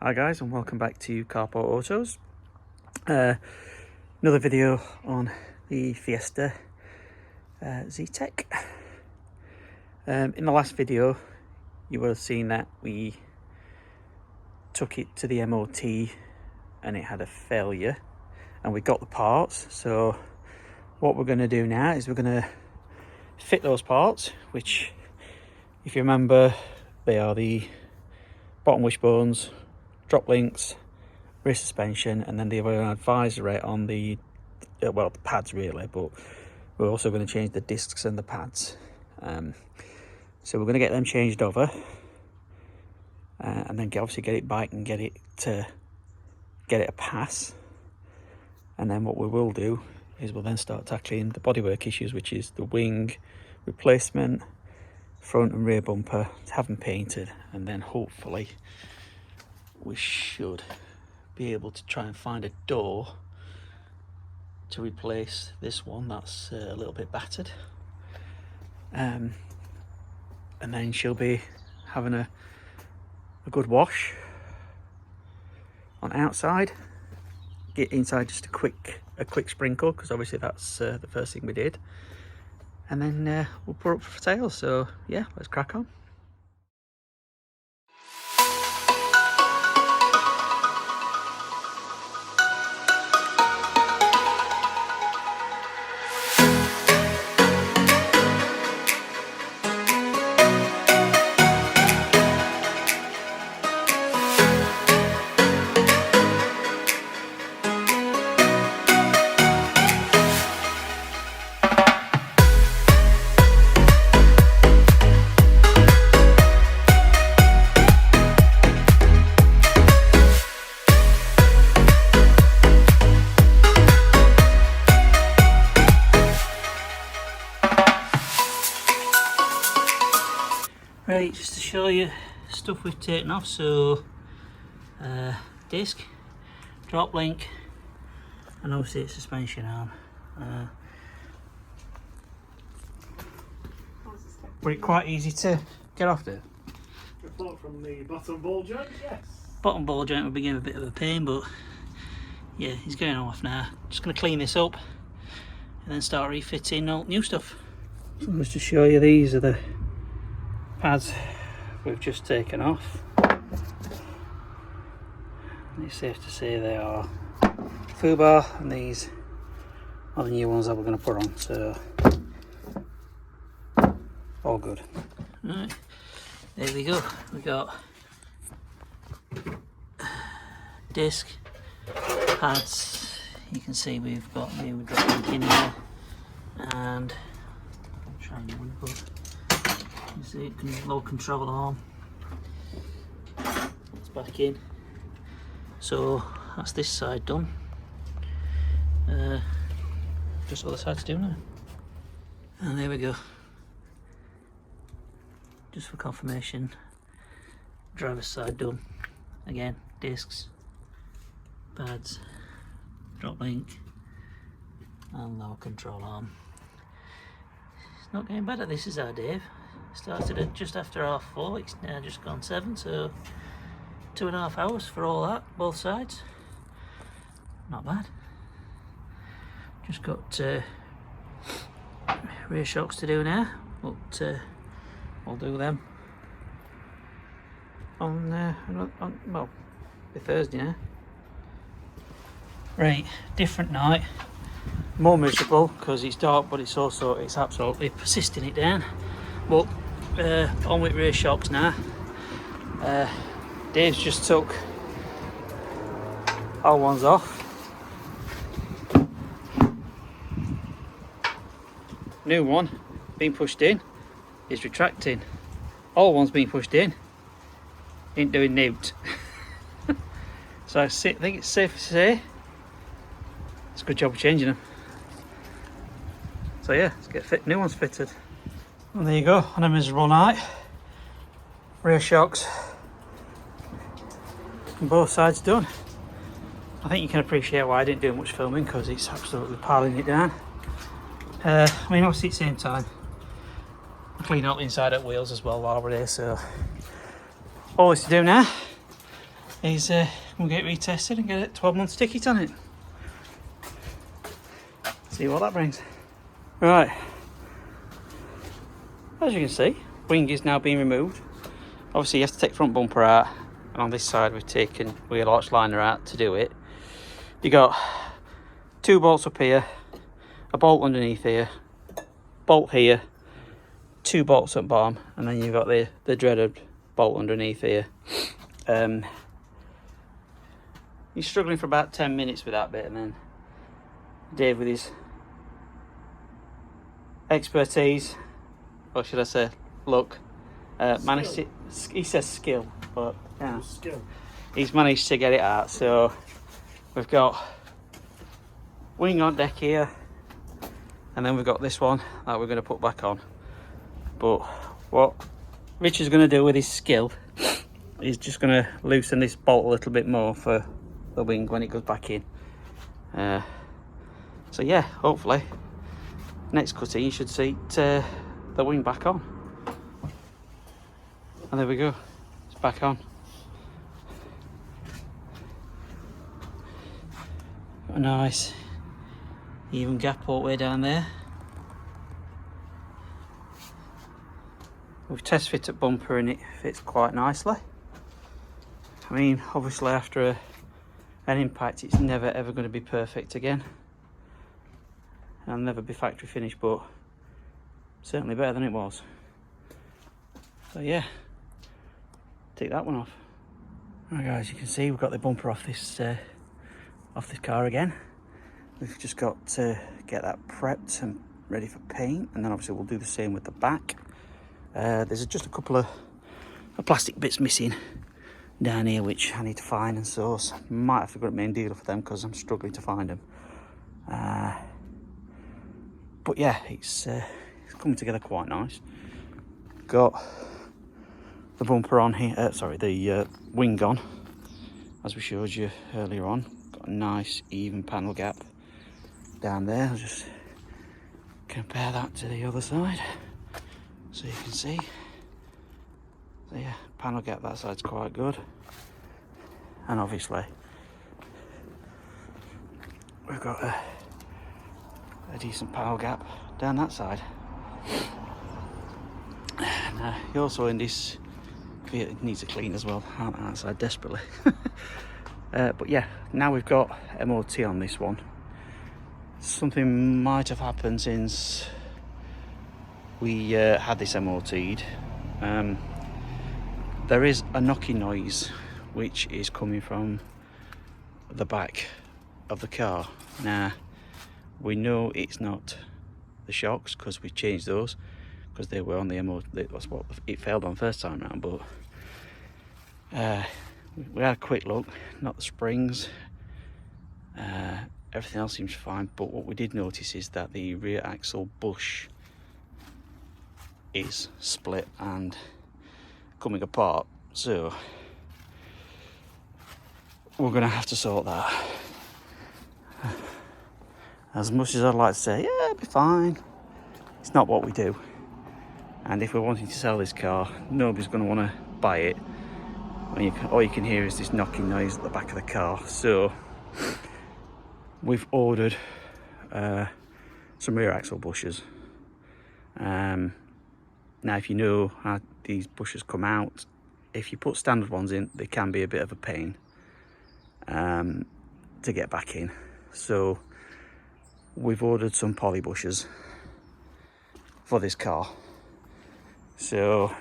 Hi guys, and welcome back to Carport Autos. Another video on the Fiesta Zetec. In the last video you will have seen that we took it to the MOT and it had a failure and we got the parts. So what we're going to do now is we're going to fit those parts, which, if you remember, they are the bottom wishbones, drop links, rear suspension, and then they have an advisory on the well, the pads really, but we're also going to change the discs and the pads. So we're going to get them changed over, and then obviously get it back and get it a pass. And then what we will do is we'll then start tackling the bodywork issues, which is the wing replacement, front and rear bumper, have them painted, and then hopefully we should be able to try and find a door to replace this one that's a little bit battered, and then she'll be having a good wash on outside, get inside just a quick sprinkle, because obviously that's the first thing we did, and then we'll put it up for sale. So yeah, let's crack on. Right, just to show you stuff we've taken off. So disc, drop link, and obviously it's suspension arm. But it's quite easy to get off there. Apart from the bottom ball joint, yes. Bottom ball joint would be giving a bit of a pain, but yeah, he's going off now. Just going to clean this up and then start refitting all new stuff. So just to show you, these are the pads we've just taken off. It's safe to say they are FUBAR, and these are the new ones that we're going to put on, so all good. Right, there we go. We got disc, pads. You can see we've got new drop link in here, and I'm trying to put. You see it can low control arm. It's back in. So that's this side done. Just other side to do now. And there we go. Just for confirmation, driver's side done. Again, discs, pads, drop link, and low control arm. It's not getting better. This is our Dave. Started at just after 4:30, it's now just gone 7, so 2.5 hours for all that, both sides. Not bad. Just got rear shocks to do now, but we'll do them on well, it's Thursday now. Right, different night, more miserable because it's dark, but it's absolutely persisting it down. But on with rear shocks now. Dave's just took all ones off. New one being pushed in is retracting. All one's being pushed in ain't doing newt. So I think it's safe to say it's a good job of changing them. So yeah, let's get new ones fitted. And there you go, on a miserable night. Rear shocks on both sides done. I think you can appreciate why I didn't do much filming, because it's absolutely piling it down. I mean, obviously at the same time, I clean out the inside out wheels as well while we're here, so all this to do now is we'll get it retested and get a 12 month ticket on it. See what that brings. Right, as you can see, wing is now being removed. Obviously you have to take front bumper out, and on this side we've taken wheel arch liner out to do it. You got 2 bolts up here, a bolt underneath here, bolt here, 2 bolts at bottom, and then you've got the dreaded bolt underneath here. You're struggling for about 10 minutes with that bit, and then Dave, with his expertise, or should I say luck, managed to, he says skill, but yeah, Skill. he's managed to get it out. So we've got wing on deck here, and then we've got this one that we're going to put back on. But what Richard's going to do with his skill is just going to loosen this bolt a little bit more for the wing when it goes back in. So yeah, hopefully next cutting you should see the wing back on. And there we go, it's back on. Got a nice even gap all the way down there. We've test fitted bumper and it fits quite nicely. I mean, obviously after an impact it's never ever going to be perfect again. It'll never be factory finished, but certainly better than it was. So yeah, take that one off. Right guys, you can see we've got the bumper off this car again. We've just got to get that prepped and ready for paint, and then obviously we'll do the same with the back. There's just a couple of plastic bits missing down here which I need to find and source. Might have to go to main dealer for them because I'm struggling to find them. But yeah, it's coming together quite nice. Got the bumper on here, sorry, the wing on, as we showed you earlier on. Got a nice even panel gap down there. I'll just compare that to the other side so you can see. So yeah, panel gap that side's quite good, and obviously we've got a decent panel gap down that side. Now you're also in this, it needs a clean as well, that side desperately. But yeah, now we've got MOT on this one. Something might have happened since we had this MOT'd. There is a knocking noise which is coming from the back of the car. Now we know it's not the shocks because we changed those because they were on the MOT. That's what it failed on first time round, but we had a quick look, not the springs. Everything else seems fine, but what we did notice is that the rear axle bush is split and coming apart, so we're gonna have to sort that. As much as I'd like to say, yeah, it'll be fine, it's not what we do. And if we're wanting to sell this car, nobody's gonna wanna buy it. All you can hear is this knocking noise at the back of the car. So we've ordered some rear axle bushes. Now if you know how these bushes come out, if you put standard ones in, they can be a bit of a pain to get back in. So we've ordered some poly bushes for this car. So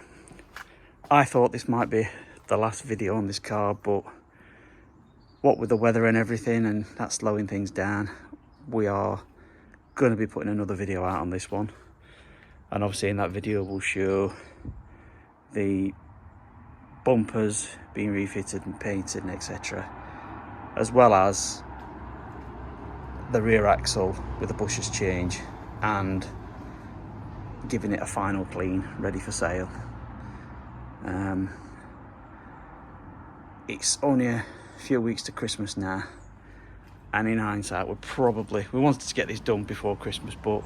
I thought this might be the last video on this car, but what with the weather and everything and that slowing things down, we are going to be putting another video out on this one. And obviously in that video we'll show the bumpers being refitted and painted and etc, as well as the rear axle with the bushes change and giving it a final clean ready for sale. It's only a few weeks to Christmas now, and in hindsight we wanted to get this done before Christmas, but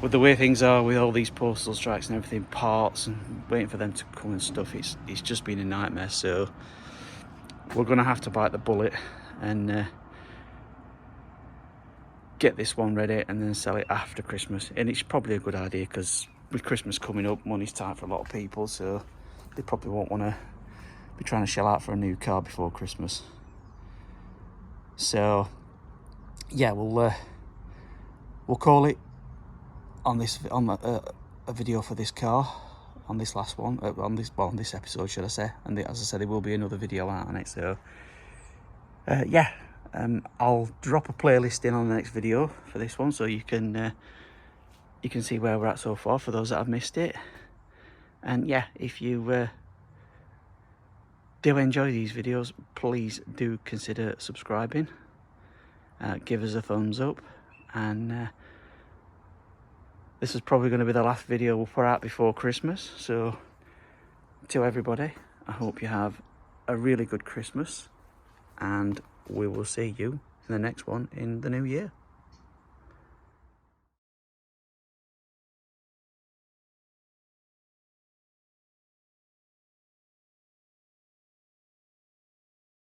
with the way things are with all these postal strikes and everything, parts and waiting for them to come and stuff, it's just been a nightmare. So we're gonna have to bite the bullet and get this one ready and then sell it after Christmas. And it's probably a good idea because with Christmas coming up, money's tight for a lot of people, so they probably won't want to be trying to shell out for a new car before Christmas. So yeah, we'll call it on this a video for this car, on this last one, on this episode, should I say. And as I said, there will be another video out on it. So yeah, I'll drop a playlist in on the next video for this one, so you can see where we're at so far for those that have missed it. And yeah, if you do enjoy these videos, please do consider subscribing, give us a thumbs up, and this is probably going to be the last video we'll put out before Christmas. So to everybody, I hope you have a really good Christmas, and we will see you in the next one in the new year.